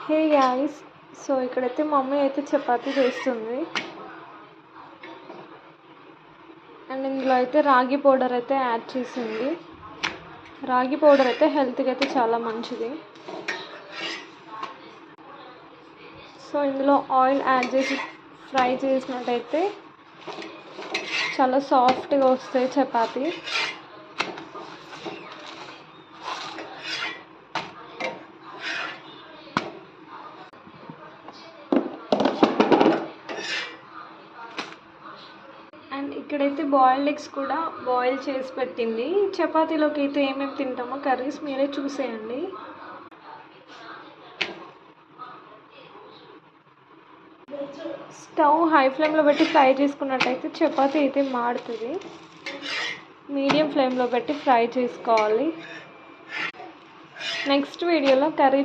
Hey guys, so ఇక్కడైతే mummy అయితే చపాతీ చేస్తుంది. అండ్ ఇందులో అయితే రాగి పౌడర్ అయితే యాడ్ చేసింది. రాగి పౌడర్ అయితే హెల్త్కి అయితే చాలా మంచిది. సో ఇందులో ఆయిల్ యాడ్ చేసి ఫ్రై చేసినట్టయితే చాలా సాఫ్ట్గా వస్తాయి చపాతీ. అండ్ ఇక్కడైతే బాయిల్డ్ ఎగ్స్ కూడా బాయిల్ చేసి పెట్టింది. చపాతీలోకి అయితే ఏమేమి తింటామో కర్రీస్ మీరే చూసేయండి. స్టవ్ హై ఫ్లేమ్లో పెట్టి ఫ్రై చేసుకున్నట్టయితే చపాతీ అయితే మాడుతుంది. మీడియం ఫ్లేమ్లో పెట్టి ఫ్రై చేసుకోవాలి. నెక్స్ట్ వీడియోలో కర్రీ